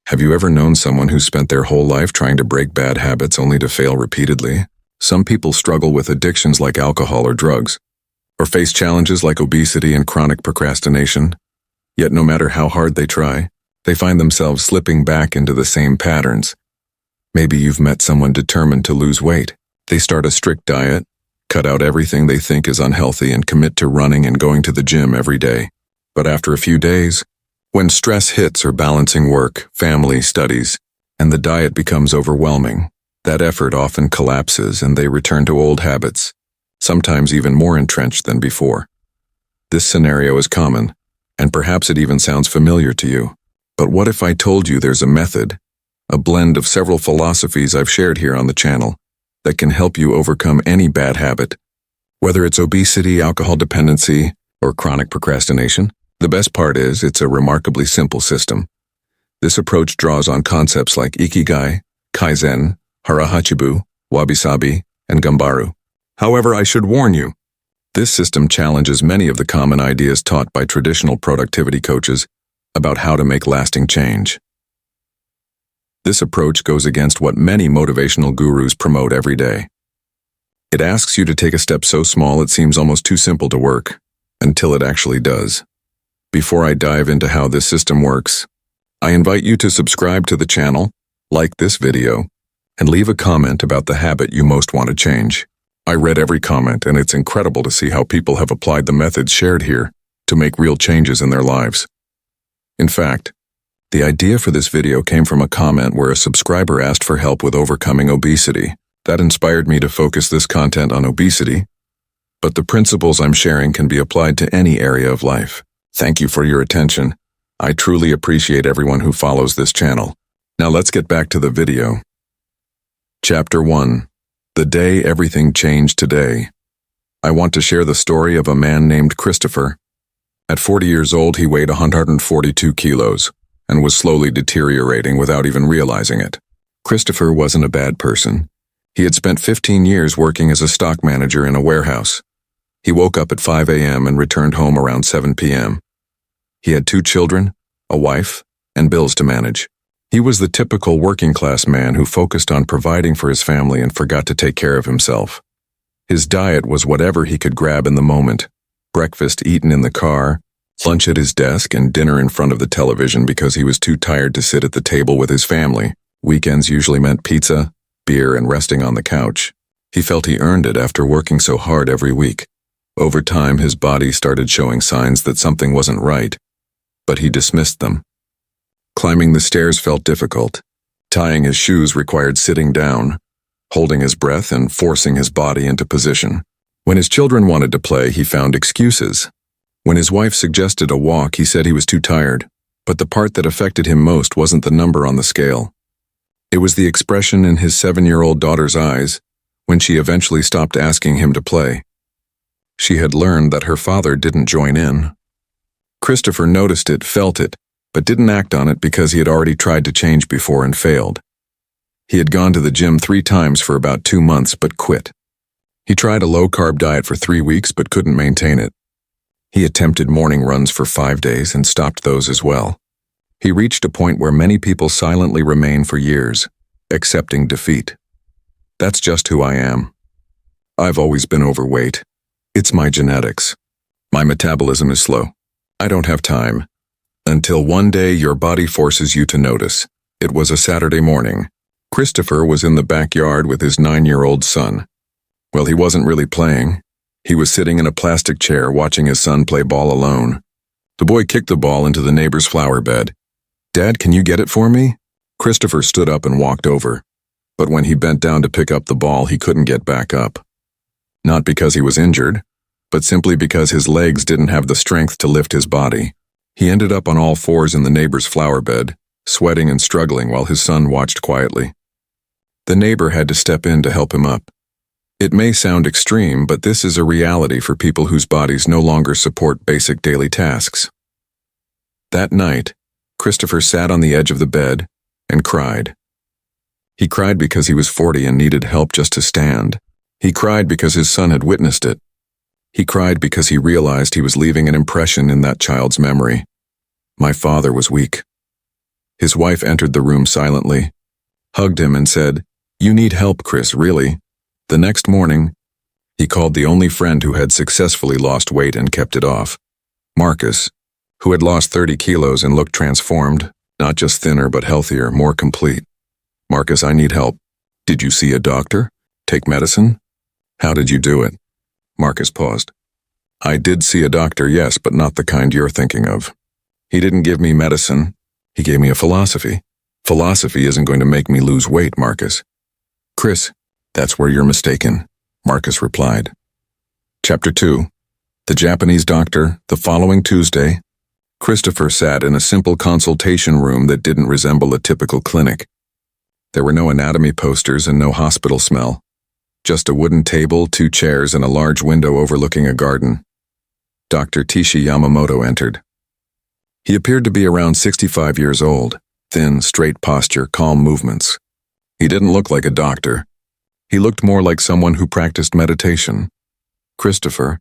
Have you ever known someone who spent their whole life trying to break bad habits only to fail repeatedly? Some people struggle with addictions like alcohol or drugs, or face challenges like obesity and chronic procrastination. Yet no matter how hard they try, they find themselves slipping back into the same patterns. Maybe you've met someone determined to lose weight. They start a strict diet, cut out everything they think is unhealthy, and commit to running and going to the gym every day. But after a few days, when stress hits or balancing work, family, studies, and the diet becomes overwhelming, that effort often collapses and they return to old habits, sometimes even more entrenched than before. This scenario is common, and perhaps it even sounds familiar to you. But what if I told you there's a method, a blend of several philosophies I've shared here on the channel, that can help you overcome any bad habit, whether it's obesity, alcohol dependency, or chronic procrastination? The best part is it's a remarkably simple system. This approach draws on concepts like Ikigai, Kaizen, Harahachibu, Wabi-sabi, and Gambaru. However, I should warn you, this system challenges many of the common ideas taught by traditional productivity coaches about how to make lasting change. This approach goes against what many motivational gurus promote every day. It asks you to take a step so small it seems almost too simple to work, until it actually does. Before I dive into how this system works, I invite you to subscribe to the channel, like this video, and leave a comment about the habit you most want to change. I read every comment, and it's incredible to see how people have applied the methods shared here to make real changes in their lives. In fact, the idea for this video came from a comment where a subscriber asked for help with overcoming obesity. That inspired me to focus this content on obesity, but the principles I'm sharing can be applied to any area of life. Thank you for your attention. I truly appreciate everyone who follows this channel. Now let's get back to the video. Chapter 1. The Day Everything Changed Today. I want to share the story of a man named Christopher. At 40 years old, he weighed 142 kilos. And was slowly deteriorating without even realizing it. Christopher wasn't a bad person. He had spent 15 years working as a stock manager in a warehouse. He woke up at 5 a.m. and returned home around 7 p.m. He had 2 children, a wife, and bills to manage. He was the typical working-class man who focused on providing for his family and forgot to take care of himself. His diet was whatever he could grab in the moment: breakfast eaten in the car, lunch at his desk, and dinner in front of the television because he was too tired to sit at the table with his family. Weekends usually meant pizza, beer, and resting on the couch. He felt he earned it after working so hard every week. Over time, his body started showing signs that something wasn't right, but he dismissed them. Climbing the stairs felt difficult. Tying his shoes required sitting down, holding his breath, and forcing his body into position. When his children wanted to play, he found excuses. When his wife suggested a walk, he said he was too tired, but the part that affected him most wasn't the number on the scale. It was the expression in his 7-year-old daughter's eyes when she eventually stopped asking him to play. She had learned that her father didn't join in. Christopher noticed it, felt it, but didn't act on it because he had already tried to change before and failed. He had gone to the gym 3 times for about 2 months but quit. He tried a low-carb diet for 3 weeks but couldn't maintain it. He attempted morning runs for 5 days and stopped those as well. He reached a point where many people silently remain for years, accepting defeat. That's just who I am. I've always been overweight. It's my genetics. My metabolism is slow. I don't have time. Until one day your body forces you to notice. It was a Saturday morning. Christopher was in the backyard with his 9-year-old son. Well, he wasn't really playing. He was sitting in a plastic chair watching his son play ball alone. The boy kicked the ball into the neighbor's flower bed. "Dad, can you get it for me?" Christopher stood up and walked over. But when he bent down to pick up the ball, he couldn't get back up. Not because he was injured, but simply because his legs didn't have the strength to lift his body. He ended up on all fours in the neighbor's flower bed, sweating and struggling while his son watched quietly. The neighbor had to step in to help him up. It may sound extreme, but this is a reality for people whose bodies no longer support basic daily tasks. That night, Christopher sat on the edge of the bed and cried. He cried because he was 40 and needed help just to stand. He cried because his son had witnessed it. He cried because he realized he was leaving an impression in that child's memory. My father was weak. His wife entered the room silently, hugged him and said, "You need help, Chris, really." The next morning, he called the only friend who had successfully lost weight and kept it off, Marcus, who had lost 30 kilos and looked transformed, not just thinner but healthier, more complete. "Marcus, I need help. Did you see a doctor? Take medicine? How did you do it?" Marcus paused. "I did see a doctor, yes, but not the kind you're thinking of. He didn't give me medicine. He gave me a philosophy. Philosophy isn't going to make me lose weight, Marcus." "Chris, that's where you're mistaken," Marcus replied. Chapter 2. The Japanese Doctor. The following Tuesday, Christopher sat in a simple consultation room that didn't resemble a typical clinic. There were no anatomy posters and no hospital smell. Just a wooden table, 2 chairs, and a large window overlooking a garden. Dr. Tishi Yamamoto entered. He appeared to be around 65 years old, thin, straight posture, calm movements. He didn't look like a doctor. He looked more like someone who practiced meditation. "Christopher,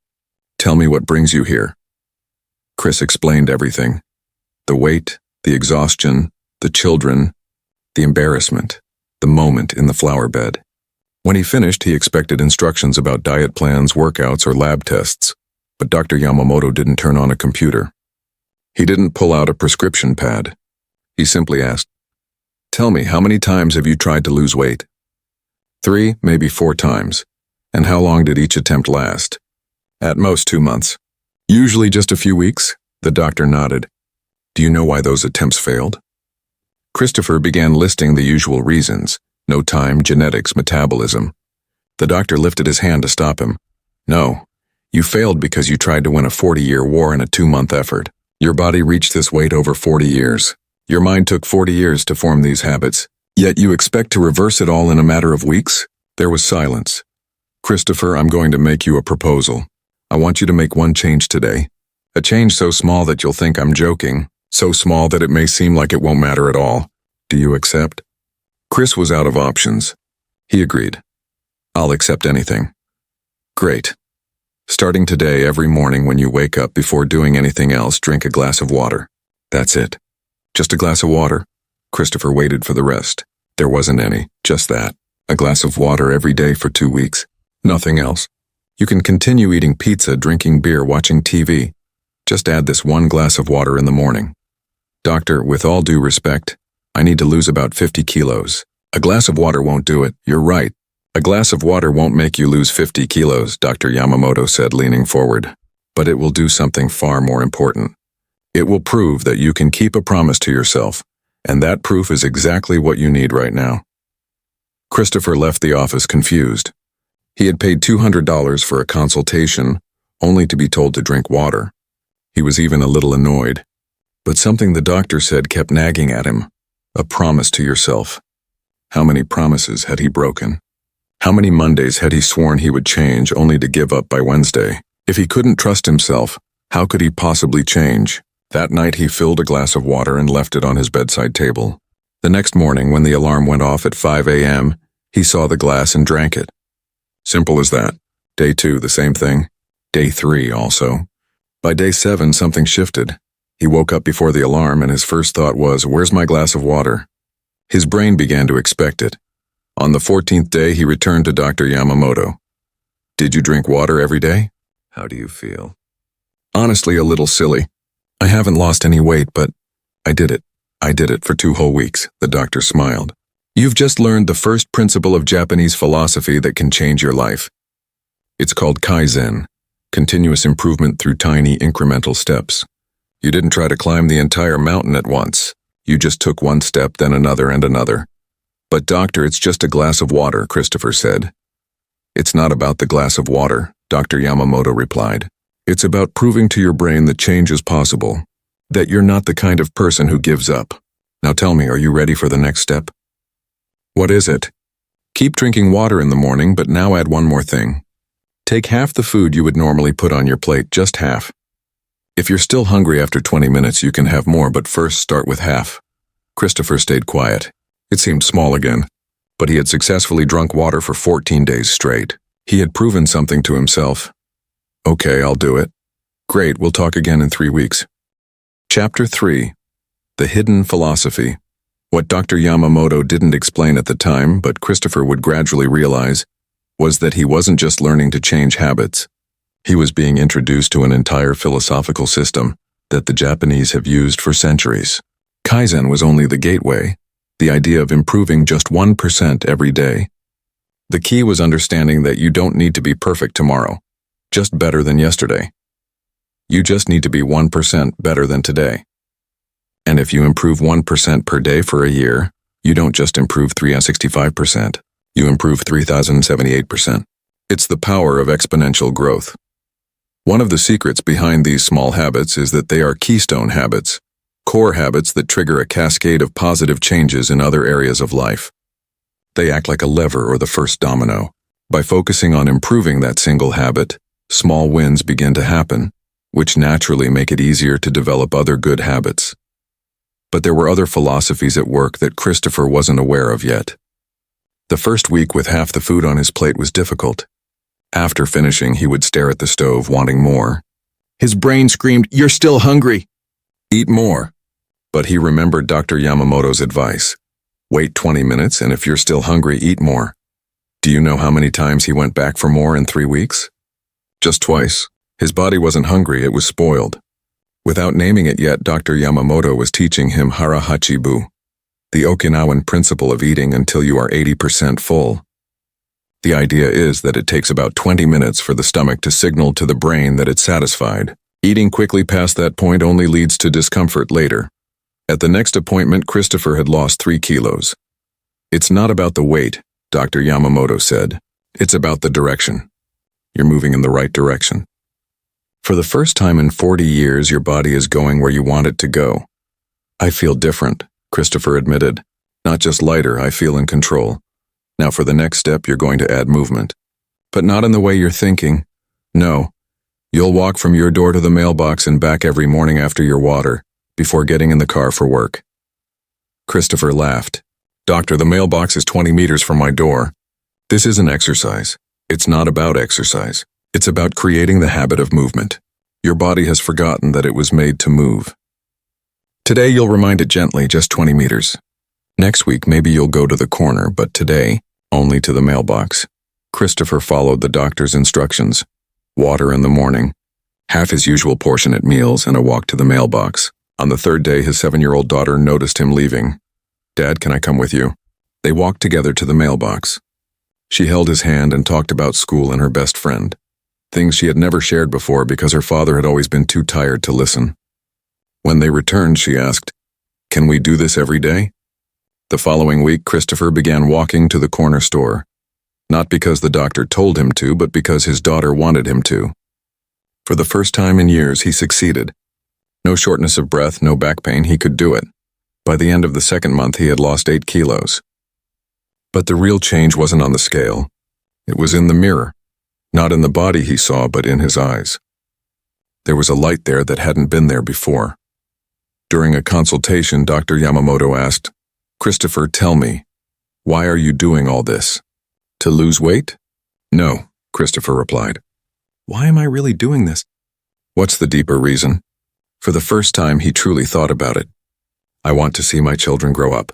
tell me what brings you here." Chris explained everything. The weight, the exhaustion, the children, the embarrassment, the moment in the flower bed. When he finished, he expected instructions about diet plans, workouts, or lab tests, but Dr. Yamamoto didn't turn on a computer. He didn't pull out a prescription pad. He simply asked, "Tell me, how many times have you tried to lose weight?" 3, maybe 4 times. "And how long did each attempt last?" "At most 2 months. Usually just a few weeks?" The doctor nodded. "Do you know why those attempts failed?" Christopher began listing the usual reasons: no time, genetics, metabolism. The doctor lifted his hand to stop him. "No, you failed because you tried to win a 40-year war in a 2-month effort. Your body reached this weight over 40 years. Your mind took 40 years to form these habits, yet you expect to reverse it all in a matter of weeks?" There was silence. "Christopher, I'm going to make you a proposal. I want you to make one change today. A change so small that you'll think I'm joking, so small that it may seem like it won't matter at all. Do you accept?" Chris was out of options. He agreed. "I'll accept anything." "Great. Starting today, every morning when you wake up, before doing anything else, drink a glass of water. That's it." "Just a glass of water?" Christopher waited for the rest. There wasn't any, just that. A glass of water every day for 2 weeks. Nothing else. You can continue eating pizza, drinking beer, watching TV. Just add this 1 glass of water in the morning. "Doctor, with all due respect, I need to lose about 50 kilos. A glass of water won't do it." "You're right. A glass of water won't make you lose 50 kilos, Dr. Yamamoto said, leaning forward. "But it will do something far more important. It will prove that you can keep a promise to yourself, and that proof is exactly what you need right now." Christopher left the office confused. He had paid $200 for a consultation, only to be told to drink water. He was even a little annoyed. But something the doctor said kept nagging at him. A promise to yourself. How many promises had he broken? How many Mondays had he sworn he would change, only to give up by Wednesday? If he couldn't trust himself, how could he possibly change? That night he filled a glass of water and left it on his bedside table. The next morning, when the alarm went off at 5 a.m., he saw the glass and drank it. Simple as that. Day 2, the same thing. Day 3 also. By day 7, something shifted. He woke up before the alarm and his first thought was, "Where's my glass of water?" His brain began to expect it. On the 14th day, he returned to Dr. Yamamoto. "Did you drink water every day? How do you feel?" "Honestly, a little silly. I haven't lost any weight, but I did it. I did it for 2 whole weeks," the doctor smiled. "You've just learned the first principle of Japanese philosophy that can change your life. It's called Kaizen, continuous improvement through tiny incremental steps. You didn't try to climb the entire mountain at once. You just took one step, then another and another." "But doctor, it's just a glass of water," Christopher said. "It's not about the glass of water," Dr. Yamamoto replied. "It's about proving to your brain that change is possible, that you're not the kind of person who gives up. Now tell me, are you ready for the next step?" "What is it?" "Keep drinking water in the morning, but now add one more thing. Take half the food you would normally put on your plate, just half. If you're still hungry after 20 minutes, you can have more, but first start with half." Christopher stayed quiet. It seemed small again, but he had successfully drunk water for 14 days straight. He had proven something to himself. "Okay, I'll do it." "Great, we'll talk again in 3 weeks." Chapter 3. The Hidden Philosophy. What Dr. Yamamoto didn't explain at the time, but Christopher would gradually realize, was that he wasn't just learning to change habits. He was being introduced to an entire philosophical system that the Japanese have used for centuries. Kaizen was only the gateway, the idea of improving just 1% every day. The key was understanding that you don't need to be perfect tomorrow, just better than yesterday. You just need to be 1% better than today. And if you improve 1% per day for a year, you don't just improve 365%, you improve 3,078%. It's the power of exponential growth. One of the secrets behind these small habits is that they are keystone habits, core habits that trigger a cascade of positive changes in other areas of life. They act like a lever or the first domino. By focusing on improving that single habit, small wins begin to happen, which naturally make it easier to develop other good habits. But there were other philosophies at work that Christopher wasn't aware of yet. The first week with half the food on his plate was difficult. After finishing, he would stare at the stove, wanting more. His brain screamed, "You're still hungry! Eat more!" But he remembered Dr. Yamamoto's advice. Wait 20 minutes, and if you're still hungry, eat more. Do you know how many times he went back for more in 3 weeks? Just twice. His body wasn't hungry, it was spoiled. Without naming it yet, Dr. Yamamoto was teaching him hara hachibu, the Okinawan principle of eating until you are 80% full. The idea is that it takes about 20 minutes for the stomach to signal to the brain that it's satisfied. Eating quickly past that point only leads to discomfort later. At the next appointment, Christopher had lost 3 kilos. It's not about the weight, Dr. Yamamoto said. It's about the direction. You're moving in the right direction. For the first time in 40 years, your body is going where you want it to go. I feel different, Christopher admitted. Not just lighter, I feel in control. Now for the next step, you're going to add movement. But not in the way you're thinking. No. You'll walk from your door to the mailbox and back every morning after your water, before getting in the car for work. Christopher laughed. Doctor, the mailbox is 20 meters from my door. This isn't exercise. It's not about exercise. It's about creating the habit of movement. Your body has forgotten that it was made to move. Today you'll remind it gently, just 20 meters. Next week maybe you'll go to the corner, but today, only to the mailbox. Christopher followed the doctor's instructions. Water in the morning, half his usual portion at meals, and a walk to the mailbox. On the 3rd day, his 7-year-old daughter noticed him leaving. Dad, can I come with you? They walked together to the mailbox. She held his hand and talked about school and her best friend. Things she had never shared before because her father had always been too tired to listen. When they returned, she asked, "Can we do this every day?" The following week, Christopher began walking to the corner store. Not because the doctor told him to, but because his daughter wanted him to. For the first time in years, he succeeded. No shortness of breath, no back pain, he could do it. By the end of the 2nd month, he had lost 8 kilos. But the real change wasn't on the scale. It was in the mirror. Not in the body he saw, but in his eyes. There was a light there that hadn't been there before. During a consultation, Dr. Yamamoto asked, "Christopher, tell me, why are you doing all this? To lose weight?" "No," Christopher replied. "Why am I really doing this?" "What's the deeper reason?" For the first time, he truly thought about it. "I want to see my children grow up.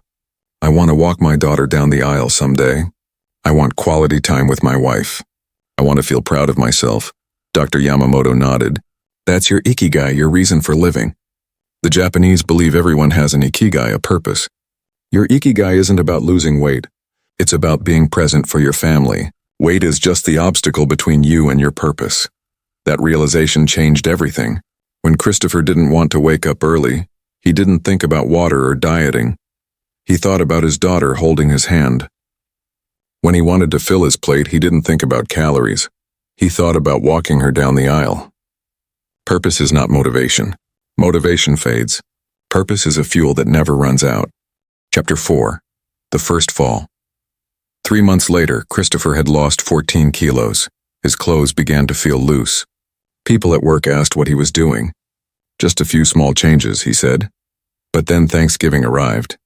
I want to walk my daughter down the aisle someday. I want quality time with my wife. I want to feel proud of myself." Dr. Yamamoto nodded. "That's your ikigai, your reason for living. The Japanese believe everyone has an ikigai, a purpose. Your ikigai isn't about losing weight. It's about being present for your family. Weight is just the obstacle between you and your purpose." That realization changed everything. When Christopher didn't want to wake up early, he didn't think about water or dieting. He thought about his daughter holding his hand. When he wanted to fill his plate, he didn't think about calories. He thought about walking her down the aisle. Purpose is not motivation. Motivation fades. Purpose is a fuel that never runs out. Chapter 4. The First Fall. 3 months later, Christopher had lost 14 kilos. His clothes began to feel loose. People at work asked what he was doing. "Just a few small changes," he said. But then Thanksgiving arrived.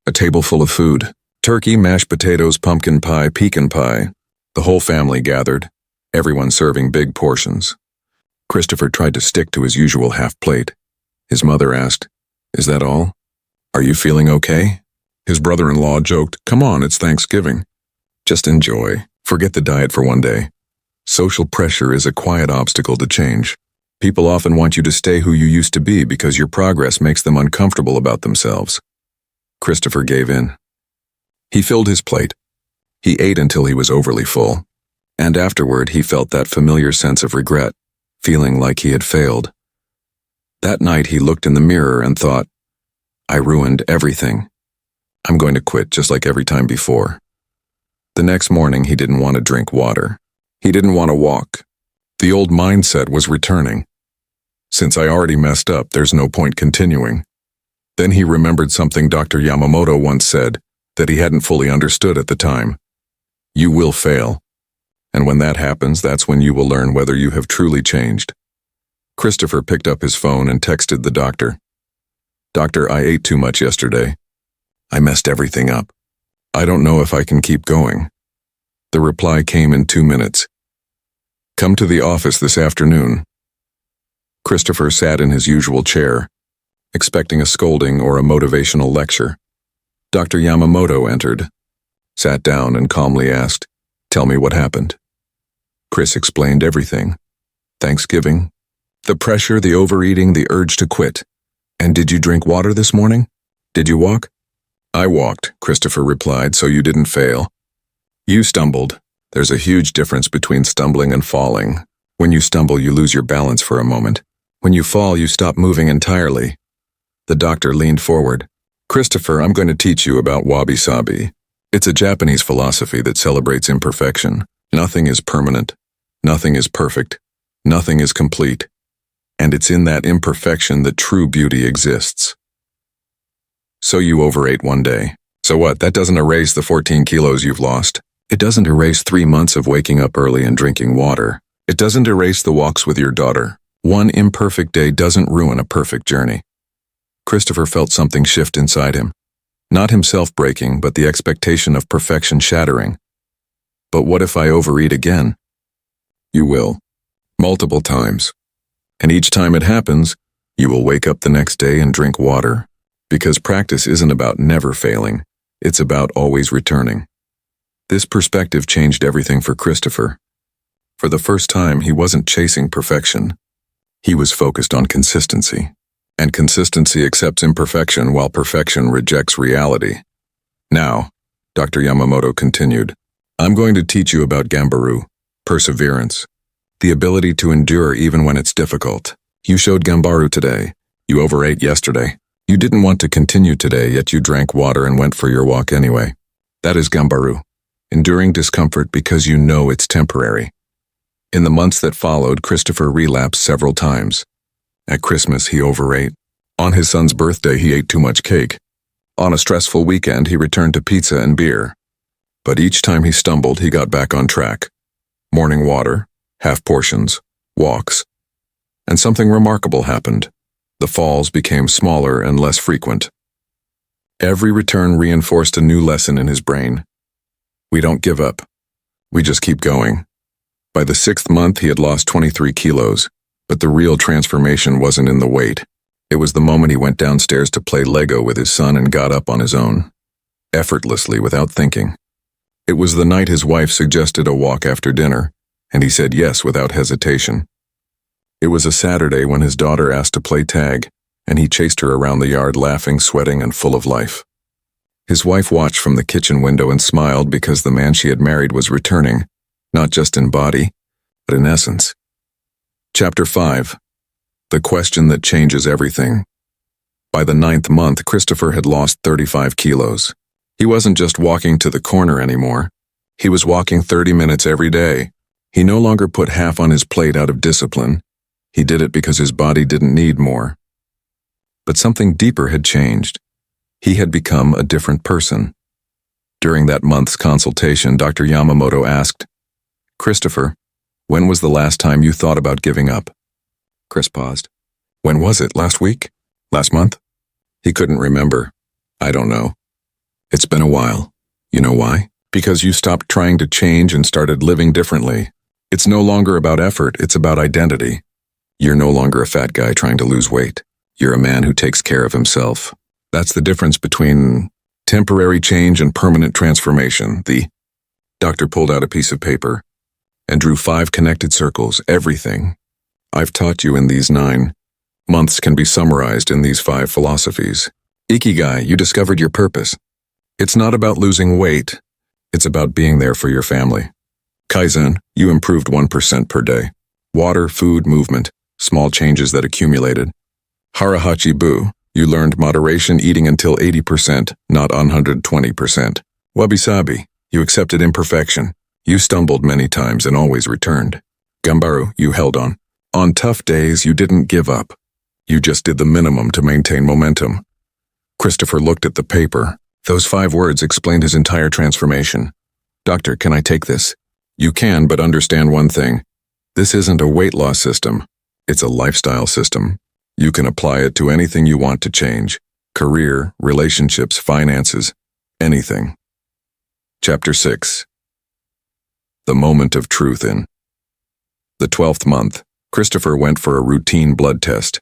A table full of food. Turkey, mashed potatoes, pumpkin pie, pecan pie. The whole family gathered, everyone serving big portions. Christopher tried to stick to his usual half plate. His mother asked, "Is that all? Are you feeling okay?" His brother-in-law joked, "Come on, it's Thanksgiving. Just enjoy. Forget the diet for one day." Social pressure is a quiet obstacle to change. People often want you to stay who you used to be because your progress makes them uncomfortable about themselves. Christopher gave in. He filled his plate. He ate until he was overly full. And afterward, he felt that familiar sense of regret, feeling like he had failed. That night, he looked in the mirror and thought, "I ruined everything. I'm going to quit just like every time before." The next morning, he didn't want to drink water. He didn't want to walk. The old mindset was returning. Since I already messed up, there's no point continuing. Then he remembered something Dr. Yamamoto once said that he hadn't fully understood at the time. You will fail. And when that happens, that's when you will learn whether you have truly changed. Christopher picked up his phone and texted the doctor. "Doctor, I ate too much yesterday. I messed everything up. I don't know if I can keep going." The reply came in 2 minutes. "Come to the office this afternoon." Christopher sat in his usual chair, expecting a scolding or a motivational lecture. Dr. Yamamoto entered, sat down and calmly asked, "Tell me what happened." Chris explained everything. Thanksgiving, the pressure, the overeating, the urge to quit. "And did you drink water this morning? Did you walk?" "I walked," Christopher replied, "so you didn't fail. You stumbled. There's a huge difference between stumbling and falling. When you stumble, you lose your balance for a moment. When you fall, you stop moving entirely." The doctor leaned forward. "Christopher, I'm going to teach you about wabi-sabi. It's a Japanese philosophy that celebrates imperfection. Nothing is permanent. Nothing is perfect. Nothing is complete. And it's in that imperfection that true beauty exists." So you overate one day. So what? That doesn't erase the 14 kilos you've lost. It doesn't erase 3 months of waking up early and drinking water. It doesn't erase the walks with your daughter. One imperfect day doesn't ruin a perfect journey. Christopher felt something shift inside him. Not himself breaking, but the expectation of perfection shattering. But what if I overeat again? You will. Multiple times. And each time it happens, you will wake up the next day and drink water. Because practice isn't about never failing. It's about always returning. This perspective changed everything for Christopher. For the first time, he wasn't chasing perfection. He was focused on consistency. And consistency accepts imperfection while perfection rejects reality. Now, Dr. Yamamoto continued, I'm going to teach you about Gambaru, perseverance, the ability to endure even when it's difficult. You showed Gambaru today. You overate yesterday. You didn't want to continue today, yet you drank water and went for your walk anyway. That is Gambaru, enduring discomfort because you know it's temporary. In the months that followed, Christopher relapsed several times. At Christmas, he overate. On his son's birthday, he ate too much cake. On a stressful weekend, he returned to pizza and beer. But each time he stumbled, he got back on track. Morning water, half portions, walks. And something remarkable happened. The falls became smaller and less frequent. Every return reinforced a new lesson in his brain. We don't give up. We just keep going. By the 6th month, he had lost 23 kilos, but the real transformation wasn't in the weight. It was the moment he went downstairs to play Lego with his son and got up on his own, effortlessly, without thinking. It was the night his wife suggested a walk after dinner, and he said yes without hesitation. It was a Saturday when his daughter asked to play tag, and he chased her around the yard laughing, sweating, and full of life. His wife watched from the kitchen window and smiled because the man she had married was returning, not just in body, but in essence. Chapter 5. The question that changes everything. By the 9th month, Christopher had lost 35 kilos. He wasn't just walking to the corner anymore. He was walking 30 minutes every day. He no longer put half on his plate out of discipline. He did it because his body didn't need more. But something deeper had changed. He had become a different person. During that month's consultation, Dr. Yamamoto asked, Christopher, when was the last time you thought about giving up? Chris paused. When was it? Last week? Last month? He couldn't remember. I don't know. It's been a while. You know why? Because you stopped trying to change and started living differently. It's no longer about effort, it's about identity. You're no longer a fat guy trying to lose weight. You're a man who takes care of himself. That's the difference between Temporary change and permanent transformation. The doctor pulled out a piece of paper and drew 5 connected circles. Everything I've taught you in these 9 months can be summarized in these 5 philosophies. Ikigai, you discovered your purpose. It's not about losing weight. It's about being there for your family. Kaizen, you improved 1% per day. Water, food, movement, small changes that accumulated. Harahachi-bu, you learned moderation, eating until 80%, not 120%. Wabi-sabi, you accepted imperfection. You stumbled many times and always returned. Gambaru, you held on. On tough days, you didn't give up. You just did the minimum to maintain momentum. Christopher looked at the paper. Those 5 words explained his entire transformation. Doctor, can I take this? You can, but understand one thing. This isn't a weight loss system. It's a lifestyle system. You can apply it to anything you want to change. Career, relationships, finances, anything. Chapter 6. The moment of truth. In the 12th month, Christopher went for a routine blood test.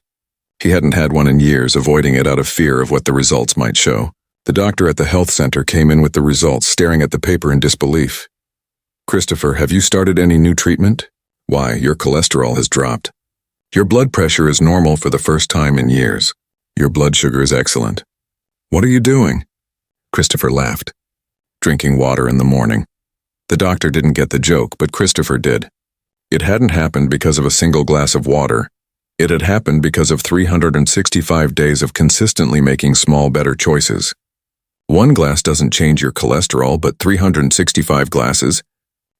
He hadn't had one in years, avoiding it out of fear of what the results might show. The doctor at the health center came in with the results, staring at the paper in disbelief. Christopher, have you started any new treatment? Why, your cholesterol has dropped. Your blood pressure is normal for the first time in years. Your blood sugar is excellent. What are you doing? Christopher laughed. Drinking water in the morning. The doctor didn't get the joke, but Christopher did. It hadn't happened because of a single glass of water. It had happened because of 365 days of consistently making small, better choices. 1 glass doesn't change your cholesterol, but 365 glasses,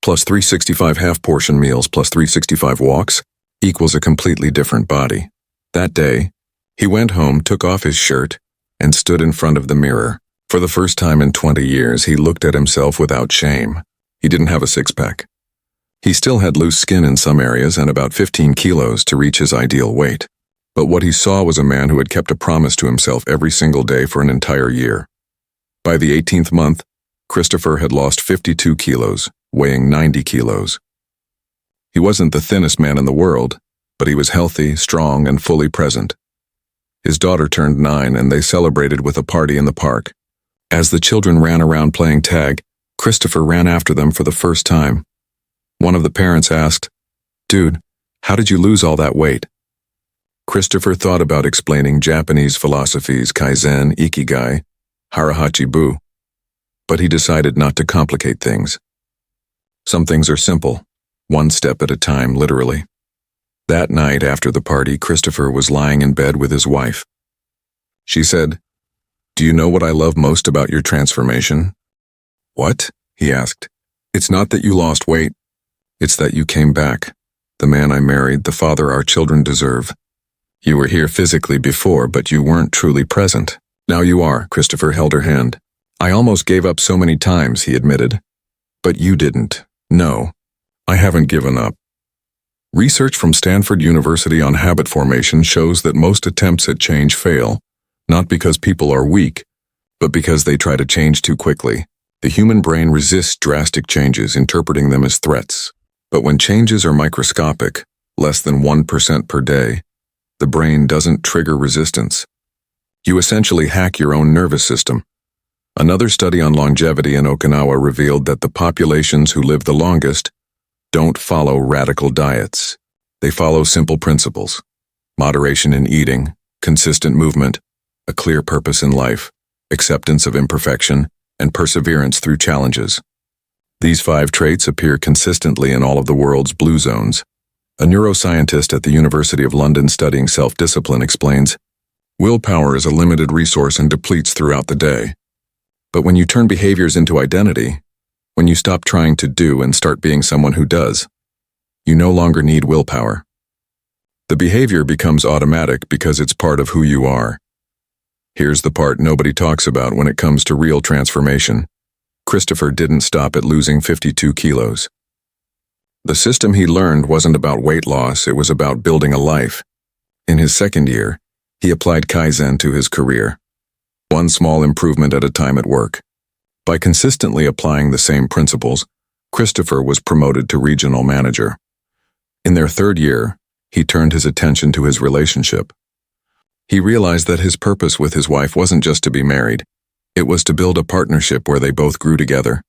plus 365 half-portion meals, plus 365 walks, equals a completely different body. That day, he went home, took off his shirt, and stood in front of the mirror. For the first time in 20 years, he looked at himself without shame. He didn't have a six-pack. He still had loose skin in some areas and about 15 kilos to reach his ideal weight. But what he saw was a man who had kept a promise to himself every single day for an entire year. By the 18th month, Christopher had lost 52 kilos, weighing 90 kilos. He wasn't the thinnest man in the world, but he was healthy, strong, and fully present. His daughter turned 9 and they celebrated with a party in the park. As the children ran around playing tag, Christopher ran after them for the first time. One of the parents asked, "Dude, how did you lose all that weight?" Christopher thought about explaining Japanese philosophies Kaizen, Ikigai, Harahachi-bu, but he decided not to complicate things. Some things are simple, 1 step at a time, literally. That night after the party, Christopher was lying in bed with his wife. She said, "Do you know what I love most about your transformation?" "What?" he asked. "It's not that you lost weight. It's that you came back. The man I married, the father our children deserve. You were here physically before, but you weren't truly present. Now you are." Christopher held her hand. "I almost gave up so many times," he admitted. "But you didn't. No, I haven't given up." Research from Stanford University on habit formation shows that most attempts at change fail, not because people are weak, but because they try to change too quickly. The human brain resists drastic changes, interpreting them as threats. But when changes are microscopic, less than 1% per day, the brain doesn't trigger resistance. You essentially hack your own nervous system. Another study on longevity in Okinawa revealed that the populations who live the longest don't follow radical diets. They follow simple principles: moderation in eating, consistent movement, a clear purpose in life, acceptance of imperfection, and perseverance through challenges. These 5 traits appear consistently in all of the world's blue zones. A neuroscientist at the University of London studying self-discipline explains, "Willpower is a limited resource and depletes throughout the day. But when you turn behaviors into identity, when you stop trying to do and start being someone who does, you no longer need willpower. The behavior becomes automatic because it's part of who you are." Here's the part nobody talks about when it comes to real transformation. Christopher didn't stop at losing 52 kilos. The system he learned wasn't about weight loss, it was about building a life. In his 2nd year, he applied Kaizen to his career. 1 small improvement at a time at work. By consistently applying the same principles, Christopher was promoted to regional manager. In their 3rd year, he turned his attention to his relationship. He realized that his purpose with his wife wasn't just to be married, It was to build a partnership where they both grew together.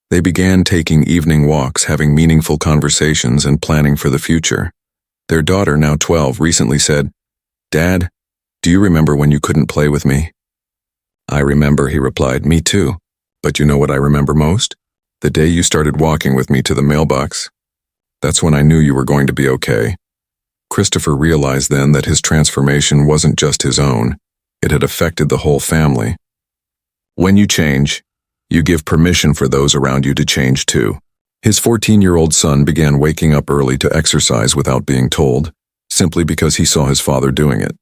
They began taking evening walks, having meaningful conversations, and planning for the future. Their daughter, now 12, recently said, "Dad, do you remember when you couldn't play with me?" "I remember," he replied. "Me too. But you know what I remember most? The day you started walking with me to the mailbox. That's when I knew you were going to be okay." Christopher realized then that his transformation wasn't just his own. It had affected the whole family. When you change, you give permission for those around you to change too. His 14-year-old son began waking up early to exercise without being told, simply because he saw his father doing it.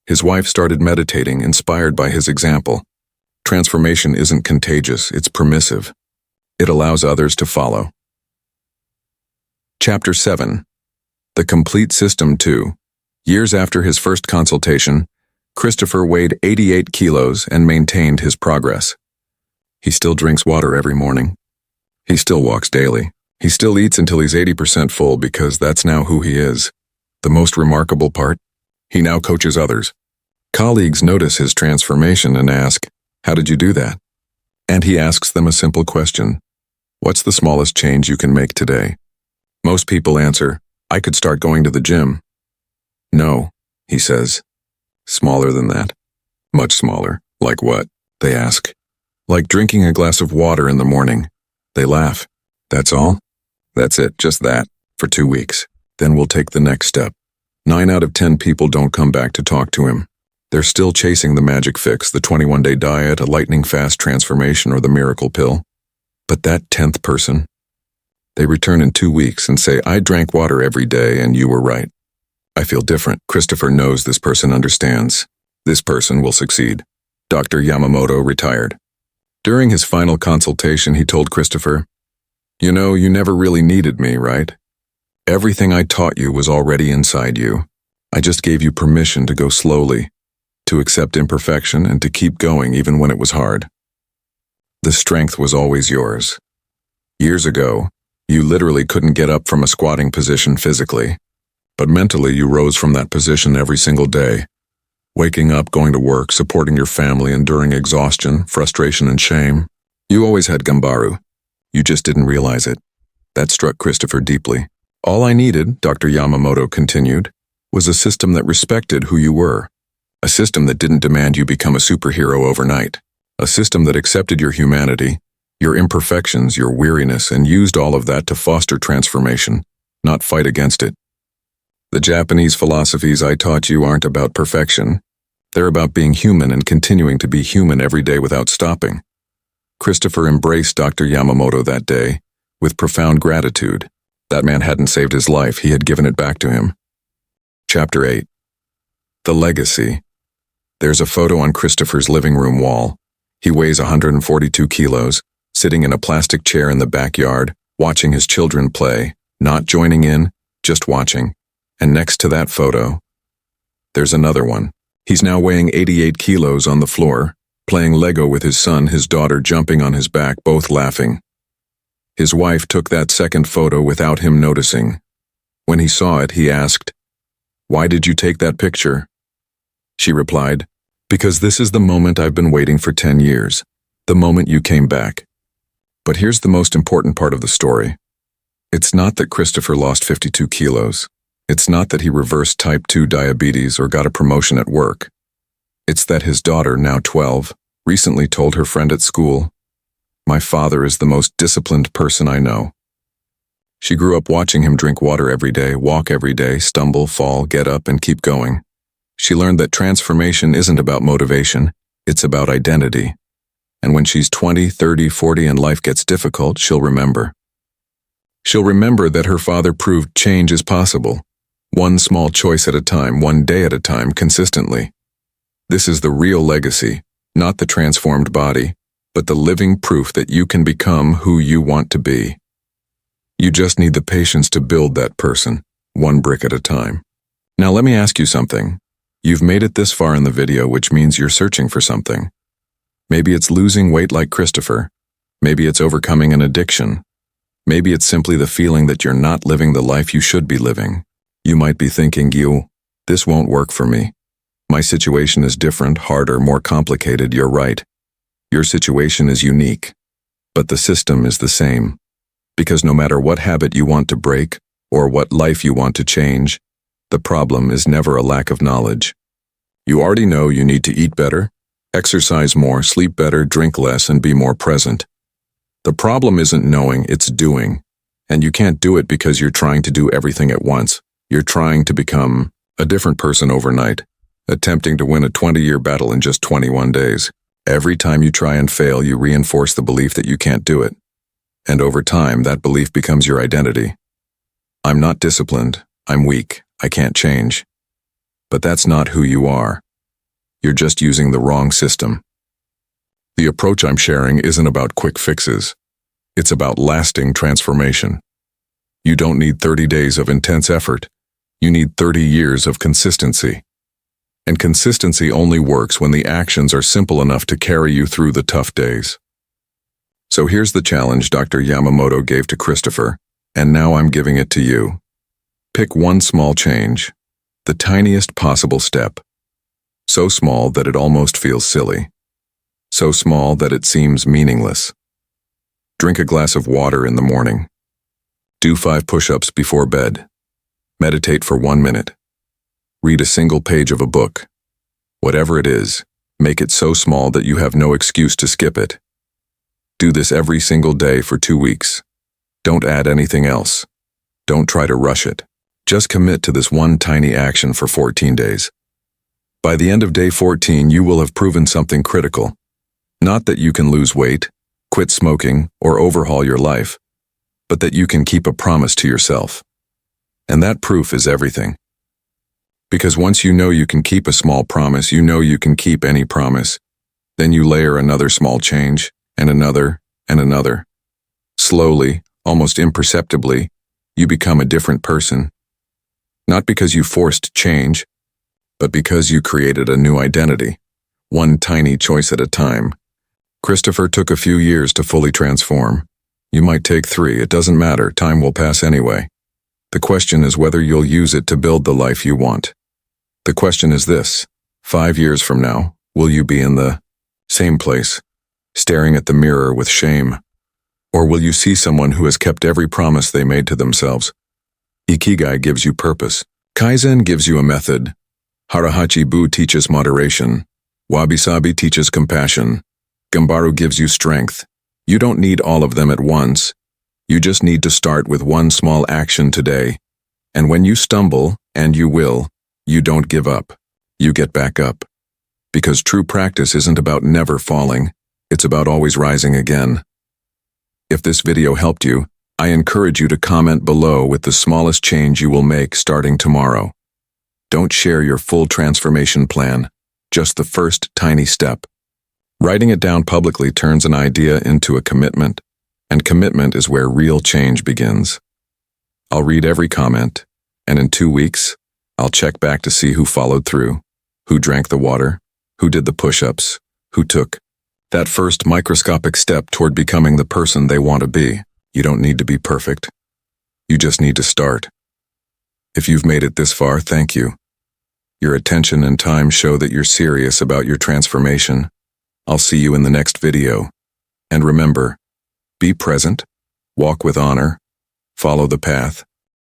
His wife started meditating, inspired by his example. Transformation isn't contagious, it's permissive. It allows others to follow. Chapter 7. The Complete System 2. Years after his first consultation, Christopher weighed 88 kilos and maintained his progress. He still drinks water every morning. He still walks daily. He still eats until he's 80% full because that's now who he is. The most remarkable part? He now coaches others. Colleagues notice his transformation and ask, "How did you do that?" And he asks them a simple question. "What's the smallest change you can make today?" Most people answer, "I could start going to the gym." "No," he says. "Smaller than that." "Much smaller." "Like what?" they ask. "Like drinking a glass of water in the morning." They laugh. "That's all?" "That's it, just that, for 2 weeks. Then we'll take the next step." 9 out of 10 people don't come back to talk to him. They're still chasing the magic fix, the 21-day diet, a lightning-fast transformation, or the miracle pill. But that 10th person? They return in 2 weeks and say, "I drank water every day and you were right. I feel different." Christopher knows this person understands. This person will succeed. Dr. Yamamoto retired. During his final consultation, he told Christopher, "You know, you never really needed me, right? Everything I taught you was already inside you. I just gave you permission to go slowly, to accept imperfection, and to keep going even when it was hard. The strength was always yours. Years ago, you literally couldn't get up from a squatting position physically, but mentally you rose from that position every single day. Waking up, going to work, supporting your family, enduring exhaustion, frustration, and shame. You always had Gambaru. You just didn't realize it." That struck Christopher deeply. "All I needed," Dr. Yamamoto continued, "was a system that respected who you were. A system that didn't demand you become a superhero overnight. A system that accepted your humanity, your imperfections, your weariness, and used all of that to foster transformation, not fight against it. The Japanese philosophies I taught you aren't about perfection. They're about being human and continuing to be human every day without stopping." Christopher embraced Dr. Yamamoto that day with profound gratitude. That man hadn't saved his life, he had given it back to him. Chapter 8. The Legacy. There's a photo on Christopher's living room wall. He weighs 142 kilos, sitting in a plastic chair in the backyard, watching his children play, not joining in, just watching. And next to that photo, there's another one. He's now weighing 88 kilos on the floor, playing Lego with his son, his daughter jumping on his back, both laughing. His wife took that second photo without him noticing. When he saw it, he asked, "Why did you take that picture?" She replied, "Because this is the moment I've been waiting for 10 years, the moment you came back." But here's the most important part of the story. It's not that Christopher lost 52 kilos. It's not that he reversed type 2 diabetes or got a promotion at work. It's that his daughter, now 12, recently told her friend at school, "My father is the most disciplined person I know." She grew up watching him drink water every day, walk every day, stumble, fall, get up, and keep going. She learned that transformation isn't about motivation, it's about identity. And when she's 20, 30, 40 and life gets difficult, she'll remember. She'll remember that her father proved change is possible. One small choice at a time, one day at a time, consistently. This is the real legacy, not the transformed body, but the living proof that you can become who you want to be. You just need the patience to build that person, one brick at a time. Now let me ask you something. You've made it this far in the video, which means you're searching for something. Maybe it's losing weight like Christopher. Maybe it's overcoming an addiction. Maybe it's simply the feeling that you're not living the life you should be living. You might be thinking, this won't work for me. My situation is different, harder, more complicated, you're right. Your situation is unique. But the system is the same. Because no matter what habit you want to break, or what life you want to change, the problem is never a lack of knowledge. You already know you need to eat better, exercise more, sleep better, drink less, and be more present. The problem isn't knowing, it's doing. And you can't do it because you're trying to do everything at once. You're trying to become a different person overnight, attempting to win a 20-year battle in just 21 days. Every time you try and fail, you reinforce the belief that you can't do it. And over time, that belief becomes your identity. I'm not disciplined. I'm weak. I can't change. But that's not who you are. You're just using the wrong system. The approach I'm sharing isn't about quick fixes. It's about lasting transformation. You don't need 30 days of intense effort. You need 30 years of consistency. And consistency only works when the actions are simple enough to carry you through the tough days. So here's the challenge Dr. Yamamoto gave to Christopher, and now I'm giving it to you. Pick one small change, the tiniest possible step. So small that it almost feels silly. So small that it seems meaningless. Drink a glass of water in the morning. Do 5 push-ups before bed. Meditate for 1 minute. Read a single page of a book. Whatever it is, make it so small that you have no excuse to skip it. Do this every single day for 2 weeks. Don't add anything else. Don't try to rush it. Just commit to this one tiny action for 14 days. By the end of day 14, you will have proven something critical. Not that you can lose weight, quit smoking, or overhaul your life, but that you can keep a promise to yourself. And that proof is everything. Because once you know you can keep a small promise, you know you can keep any promise. Then you layer another small change, and another, and another. Slowly, almost imperceptibly, you become a different person. Not because you forced change, but because you created a new identity, one tiny choice at a time. Christopher took a few years to fully transform. You might take 3, it doesn't matter, time will pass anyway. The question is whether you'll use it to build the life you want. The question is this: 5 years from now, will you be in the same place, staring at the mirror with shame? Or will you see someone who has kept every promise they made to themselves? Ikigai gives you purpose. Kaizen gives you a method. Harahachi-bu teaches moderation. Wabi-sabi teaches compassion. Gambaru gives you strength. You don't need all of them at once. You just need to start with one small action today. And when you stumble, and you will, you don't give up. You get back up. Because true practice isn't about never falling. It's about always rising again. If this video helped you, I encourage you to comment below with the smallest change you will make starting tomorrow. Don't share your full transformation plan, just the first tiny step. Writing it down publicly turns an idea into a commitment, and commitment is where real change begins. I'll read every comment, and in 2 weeks, I'll check back to see who followed through, who drank the water, who did the push-ups, who took that first microscopic step toward becoming the person they want to be. You don't need to be perfect. You just need to start. If you've made it this far, thank you. Your attention and time show that you're serious about your transformation. I'll see you in the next video. And remember, be present, walk with honor, follow the path,